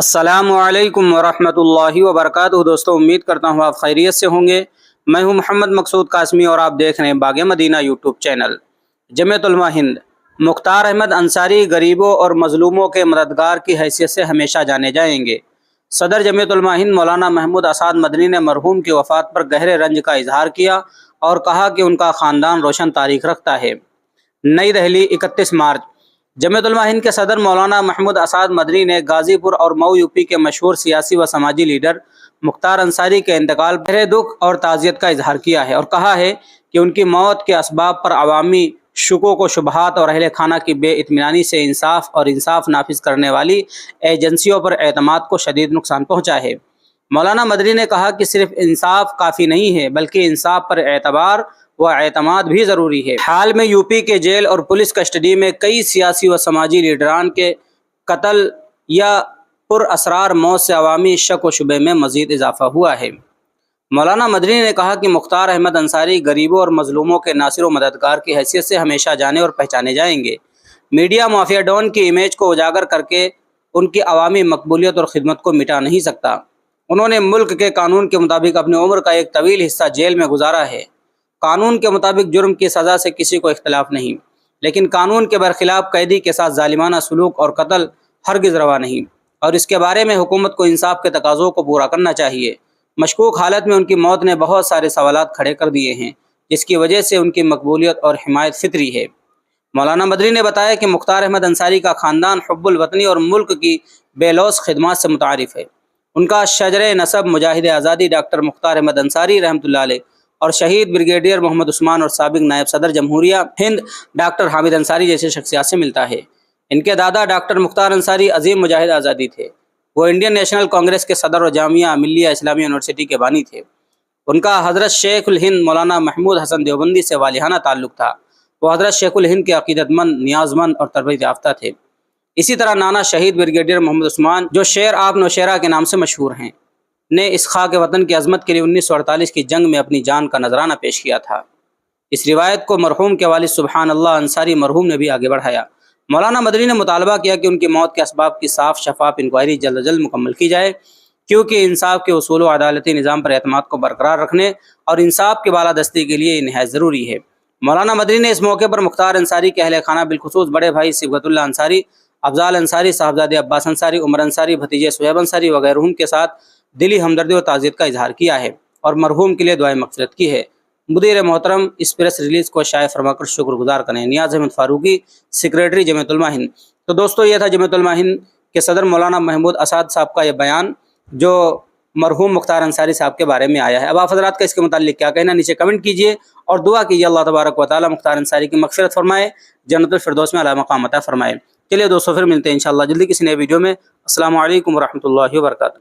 السلام علیکم ورحمۃ اللہ وبرکاتہ۔ دوستوں، امید کرتا ہوں آپ خیریت سے ہوں گے۔ میں ہوں محمد مقصود قاسمی اور آپ دیکھ رہے ہیں باغ مدینہ یوٹیوب چینل۔ جمعیت علماء ہند مختار احمد انصاری غریبوں اور مظلوموں کے مددگار کی حیثیت سے ہمیشہ جانے جائیں گے۔ صدر جمعیت علماء ہند مولانا محمود اسعد مدنی نے مرحوم کی وفات پر گہرے رنج کا اظہار کیا اور کہا کہ ان کا خاندان روشن تاریخ رکھتا ہے۔ نئی دہلی، 31 مارچ۔ جمعیت علماء ہند کے صدر مولانا محمود اسعد مدنی نے غازی پور اور مئو یوپی کے مشہور سیاسی و سماجی لیڈر مختار انصاری کے انتقال پر گہرے دکھ اور تعزیت کا اظہار کیا ہے اور کہا ہے کہ ان کی موت کے اسباب پر عوامی شکوک و شبہات اور اہل خانہ کی بے اطمینانی سے انصاف نافذ کرنے والی ایجنسیوں پر اعتماد کو شدید نقصان پہنچا ہے۔ مولانا مدنی نے کہا کہ صرف انصاف کافی نہیں ہے بلکہ انصاف پر اعتبار و اعتماد بھی ضروری ہے۔ حال میں یوپی کے جیل اور پولیس کسٹڈی میں کئی سیاسی و سماجی لیڈران کے قتل یا پر اسرار موت سے عوامی شک و شبے میں مزید اضافہ ہوا ہے۔ مولانا مدنی نے کہا کہ مختار احمد انصاری غریبوں اور مظلوموں کے ناصر و مددگار کی حیثیت سے ہمیشہ جانے اور پہچانے جائیں گے۔ میڈیا مافیا ڈون کی امیج کو اجاگر کر کے ان کی عوامی مقبولیت اور خدمت کو مٹا نہیں سکتا۔ انہوں نے ملک کے قانون کے مطابق اپنی عمر کا ایک طویل حصہ جیل میں گزارا ہے۔ قانون کے مطابق جرم کی سزا سے کسی کو اختلاف نہیں، لیکن قانون کے برخلاف قیدی کے ساتھ ظالمانہ سلوک اور قتل ہرگز روا نہیں، اور اس کے بارے میں حکومت کو انصاف کے تقاضوں کو پورا کرنا چاہیے۔ مشکوک حالت میں ان کی موت نے بہت سارے سوالات کھڑے کر دیے ہیں، جس کی وجہ سے ان کی مقبولیت اور حمایت فطری ہے۔ مولانا مدنی نے بتایا کہ مختار احمد انصاری کا خاندان حب الوطنی اور ملک کی بے لوث خدمات سے متعارف ہے۔ ان کا شجرِ نسب مجاہد آزادی ڈاکٹر مختار احمد انصاری رحمۃ اللہ علیہ اور شہید بریگیڈیئر محمد عثمان اور سابق نائب صدر جمہوریہ ہند ڈاکٹر حامد انصاری جیسے شخصیات سے ملتا ہے۔ ان کے دادا ڈاکٹر مختار انصاری عظیم مجاہد آزادی تھے۔ وہ انڈین نیشنل کانگریس کے صدر اور جامعہ ملیہ اسلامیہ یونیورسٹی کے بانی تھے۔ ان کا حضرت شیخ الہند مولانا محمود حسن دیوبندی سے والہانہ تعلق تھا۔ وہ حضرت شیخ الہند کے عقیدت مند، نیاز مند اور تربیت یافتہ تھے۔ اسی طرح نانا شہید بریگیڈیئر محمد عثمان، جو شیر آپ نوشیرہ کے نام سے مشہور ہیں، نے اس خاک وطن کی عظمت کے لیے 1948 کی جنگ میں اپنی جان کا نذرانہ پیش کیا تھا۔ اس روایت کو مرحوم کے والد سبحان اللہ انصاری مرحوم نے بھی آگے بڑھایا۔ مولانا مدنی نے مطالبہ کیا کہ ان کی موت کے اسباب کی صاف شفاف انکوائری جلد از جلد مکمل کی جائے، کیونکہ انصاف کے اصول و عدالتی نظام پر اعتماد کو برقرار رکھنے اور انصاف کی بالادستی کے لیے یہ نہایت ضروری ہے۔ مولانا مدنی نے اس موقع پر مختار انصاری کے اہل خانہ بالخصوص بڑے بھائی صبغت اللہ انصاری، افضال انصاری، صاحبزادے عباس انصاری، عمر انصاری، بھتیجے سہیب انصاری وغیرہ کے ساتھ دلی ہمدردی و تعزیت کا اظہار کیا ہے اور مرحوم کے لیے دعائیں مغفرت کی ہے۔ مدیر محترم اس پریس ریلیز کو شائع فرما کر شکر گزار کریں۔ نیاز احمد فاروقی، سیکریٹری جمعیت علماء ہند۔ تو دوستو، یہ تھا جمعیت علماء ہند کے صدر مولانا محمود اسعد صاحب کا یہ بیان جو مرحوم مختار انصاری صاحب کے بارے میں آیا ہے۔ اب آپ حضرات کا اس کے متعلق کیا کہنا، نیچے کمنٹ کیجئے اور دعا کیجئے اللہ تبارک و تعالی مختار انصاری کی مغفرت فرمائے، جنت الفردوس میں اعلیٰ مقام عطا فرمائے۔ چلیے دوستو، پھر ملتے ہیں انشاءاللہ جلدی کسی نئے ویڈیو میں۔ السلام علیکم ورحمۃ اللہ وبرکاتہ۔